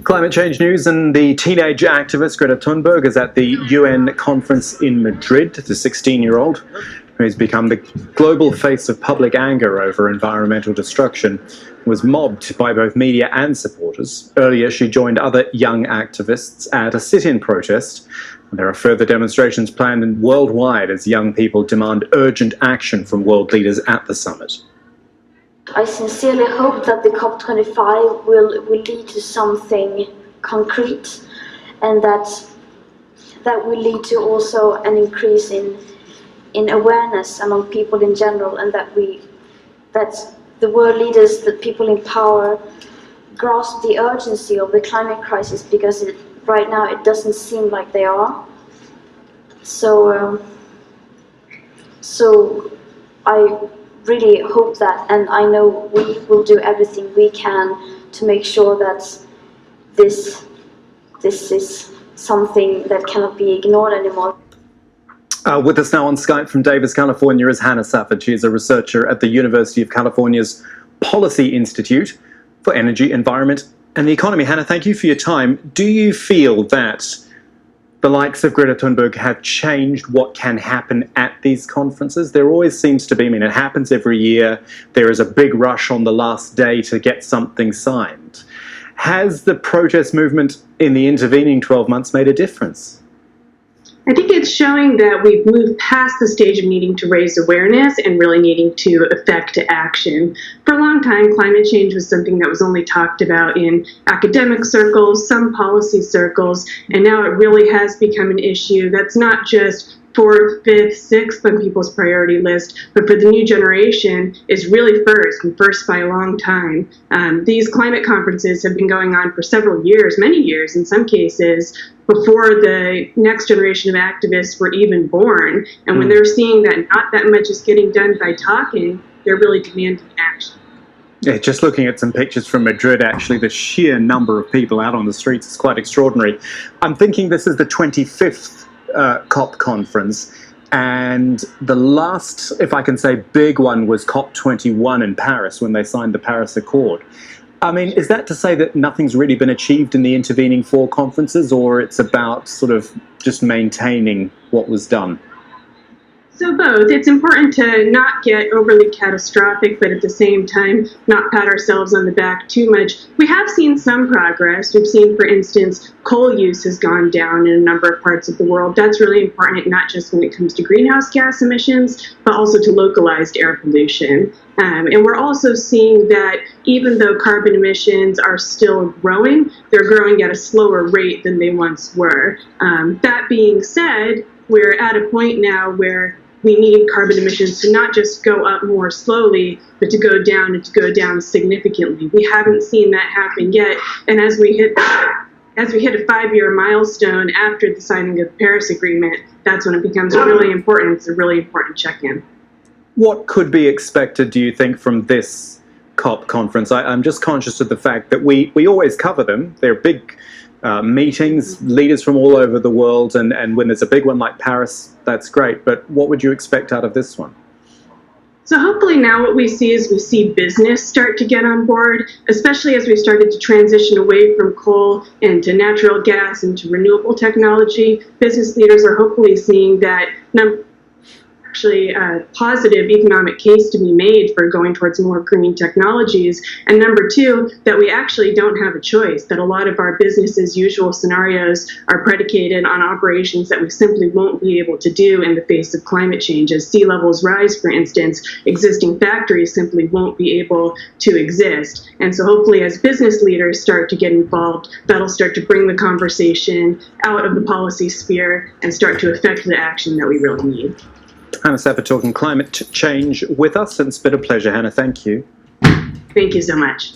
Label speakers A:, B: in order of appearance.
A: Climate change news, and the teenage activist Greta Thunberg is at the UN conference in Madrid. The 16-year-old, who has become the global face of public anger over environmental destruction, was mobbed by both media and supporters. Earlier, she joined other young activists at a sit-in protest. And there are further demonstrations planned worldwide as young people demand urgent action from world leaders at the summit.
B: I sincerely hope that the COP25 will lead to something concrete, and that will lead to also an increase in awareness among people in general, and that the world leaders, the people in power, grasp the urgency of the climate crisis, because right now it doesn't seem like they are. So I really hope that, and I know we will do everything we can to make sure that this is something that cannot be ignored anymore.
A: With us now on Skype from Davis, California, is Hannah Safford. She is a researcher at the University of California's Policy Institute for Energy, Environment and the Economy. Hannah, thank you for your time. Do you feel that the likes of Greta Thunberg have changed what can happen at these conferences? There always seems to be, it happens every year, there is a big rush on the last day to get something signed. Has the protest movement in the intervening 12 months made a difference?
C: I think it's showing that we've moved past the stage of needing to raise awareness and really needing to affect action. For a long time, climate change was something that was only talked about in academic circles, some policy circles, and now it really has become an issue that's not just 4th, 5th, 6th on people's priority list, but for the new generation is really first by a long time. These climate conferences have been going on for several years, many years in some cases, before the next generation of activists were even born. And when they're seeing that not that much is getting done by talking, they're really demanding action.
A: Yeah, just looking at some pictures from Madrid, actually, the sheer number of people out on the streets is quite extraordinary. I'm thinking this is the 25th COP conference, and the last, if I can say, big one was COP21 in Paris when they signed the Paris Accord. Is that to say that nothing's really been achieved in the intervening 4 conferences, or it's about sort of just maintaining what was done?
C: So both. It's important to not get overly catastrophic, but at the same time, not pat ourselves on the back too much. We have seen some progress. We've seen, for instance, coal use has gone down in a number of parts of the world. That's really important, not just when it comes to greenhouse gas emissions, but also to localized air pollution. And we're also seeing that even though carbon emissions are still growing, they're growing at a slower rate than they once were. That being said, we're at a point now where we need carbon emissions to not just go up more slowly, but to go down and to go down significantly. We haven't seen that happen yet. And as we hit a 5-year milestone after the signing of the Paris Agreement, that's when it becomes really important. It's a really important check-in.
A: What could be expected, do you think, from this COP conference? I'm just conscious of the fact that we always cover them. They're big meetings, leaders from all over the world, and when there's a big one like Paris, that's great. But what would you expect out of this one?
C: So hopefully now what we see business start to get on board, especially as we started to transition away from coal into natural gas and to renewable technology. Business leaders are hopefully seeing that actually a positive economic case to be made for going towards more green technologies. And number 2, that we actually don't have a choice, that a lot of our business as usual scenarios are predicated on operations that we simply won't be able to do in the face of climate change. As sea levels rise, for instance, existing factories simply won't be able to exist. And so hopefully as business leaders start to get involved, that'll start to bring the conversation out of the policy sphere and start to affect the action that we really need.
A: Hannah Safford talking climate change with us, and it's been a pleasure, Hannah. Thank you.
C: Thank you so much.